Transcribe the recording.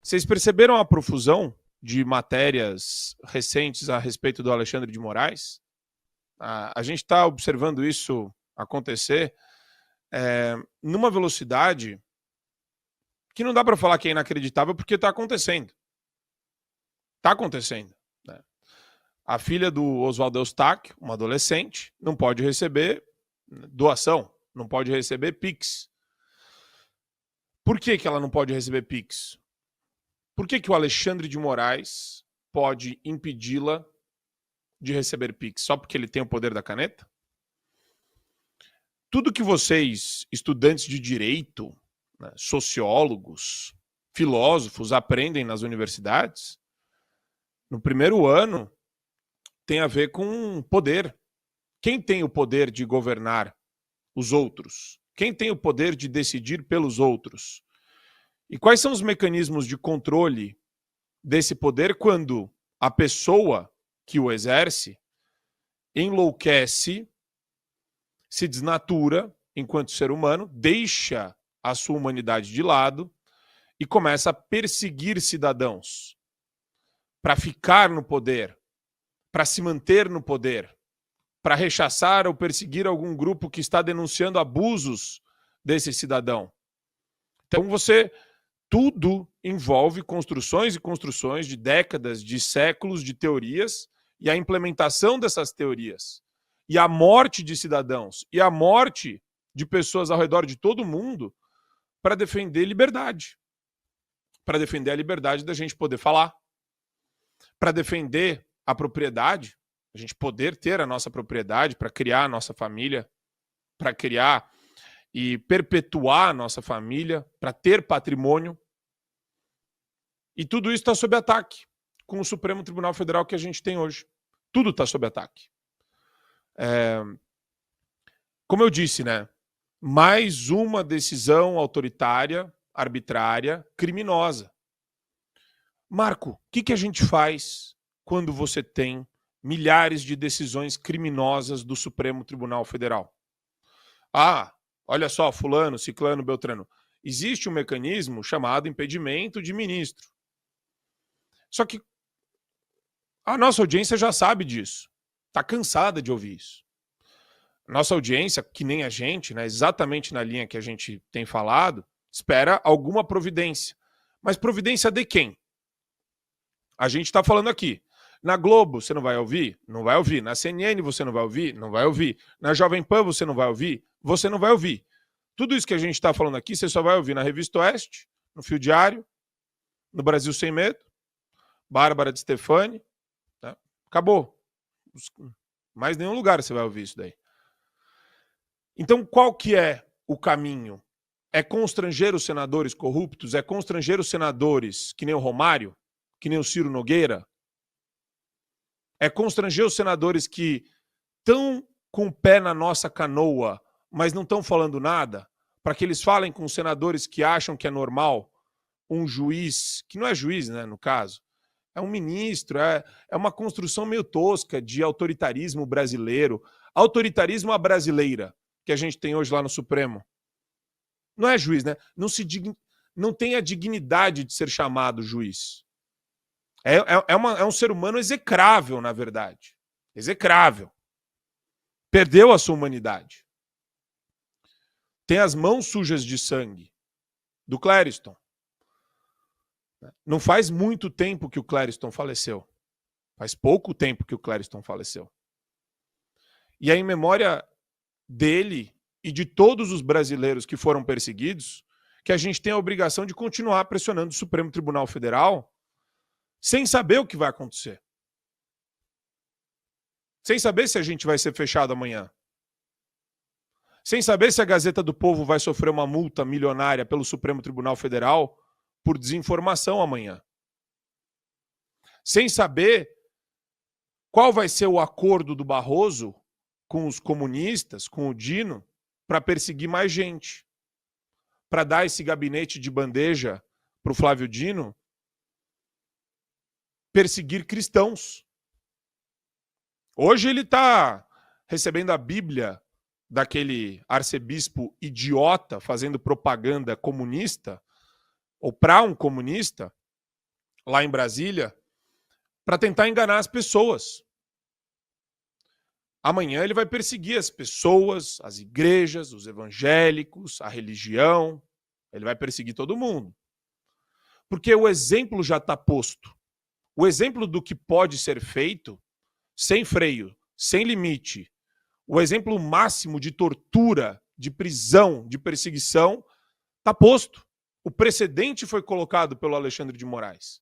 Vocês perceberam a profusão de matérias recentes a respeito do Alexandre de Moraes? A gente está observando isso acontecer numa velocidade que não dá para falar que é inacreditável, porque está acontecendo. Está acontecendo. Né? A filha do Oswaldo Eustáquio, uma adolescente, não pode receber doação, não pode receber Pix. Por que ela não pode receber Pix? Por que o Alexandre de Moraes pode impedi-la de receber Pix? Só porque ele tem o poder da caneta? Tudo que vocês, estudantes de direito, né, sociólogos, filósofos, aprendem nas universidades, no primeiro ano, tem a ver com poder. Quem tem o poder de governar os outros? Quem tem o poder de decidir pelos outros? E quais são os mecanismos de controle desse poder quando a pessoa que o exerce enlouquece, se desnatura enquanto ser humano, deixa a sua humanidade de lado e começa a perseguir cidadãos para ficar no poder, para se manter no poder, para rechaçar ou perseguir algum grupo que está denunciando abusos desse cidadão. Então tudo envolve construções e construções de décadas, de séculos de teorias e a implementação dessas teorias. E a morte de cidadãos e a morte de pessoas ao redor de todo mundo para defender liberdade. Para defender a liberdade da gente poder falar. Para defender a propriedade, a gente poder ter a nossa propriedade, para criar a nossa família, para criar e perpetuar a nossa família, para ter patrimônio. E tudo isso está sob ataque com o Supremo Tribunal Federal que a gente tem hoje. Tudo está sob ataque. Como eu disse, né? Mais uma decisão autoritária, arbitrária, criminosa. Marco, o que a gente faz quando você tem milhares de decisões criminosas do Supremo Tribunal Federal? Ah, olha só, fulano, ciclano, beltrano. Existe um mecanismo chamado impedimento de ministro. Só que a nossa audiência já sabe disso. Está cansada de ouvir isso. Nossa audiência, que nem a gente, né, exatamente na linha que a gente tem falado, espera alguma providência. Mas providência de quem? A gente está falando aqui. Na Globo você não vai ouvir? Não vai ouvir. Na CNN você não vai ouvir? Não vai ouvir. Na Jovem Pan você não vai ouvir? Você não vai ouvir. Tudo isso que a gente está falando aqui, você só vai ouvir na Revista Oeste, no Fio Diário, no Brasil Sem Medo, Bárbara de Stefani. Né? Acabou. Mais nenhum lugar você vai ouvir isso daí. Então, qual que é o caminho? É constranger os senadores corruptos? É constranger os senadores que nem o Romário? Que nem o Ciro Nogueira? É constranger os senadores que estão com o pé na nossa canoa, mas não estão falando nada? Para que eles falem com os senadores que acham que é normal um juiz, que não é juiz, né, no caso, é um ministro, é uma construção meio tosca de autoritarismo brasileiro, autoritarismo à brasileira, que a gente tem hoje lá no Supremo. Não é juiz, né? Não tem a dignidade de ser chamado juiz. É um ser humano execrável, na verdade. Execrável. Perdeu a sua humanidade. Tem as mãos sujas de sangue. Do Clériston. Não faz muito tempo que o Clériston faleceu. Faz pouco tempo que o Clériston faleceu. E é em memória dele e de todos os brasileiros que foram perseguidos que a gente tem a obrigação de continuar pressionando o Supremo Tribunal Federal sem saber o que vai acontecer. Sem saber se a gente vai ser fechado amanhã. Sem saber se a Gazeta do Povo vai sofrer uma multa milionária pelo Supremo Tribunal Federal por desinformação amanhã. Sem saber qual vai ser o acordo do Barroso com os comunistas, com o Dino, para perseguir mais gente. Para dar esse gabinete de bandeja para o Flávio Dino perseguir cristãos. Hoje ele está recebendo a Bíblia daquele arcebispo idiota fazendo propaganda comunista, ou para um comunista, lá em Brasília para tentar enganar as pessoas. Amanhã ele vai perseguir as pessoas, as igrejas, os evangélicos, a religião. Ele vai perseguir todo mundo. Porque o exemplo já está posto. O exemplo do que pode ser feito sem freio, sem limite. O exemplo máximo de tortura, de prisão, de perseguição está posto. O precedente foi colocado pelo Alexandre de Moraes.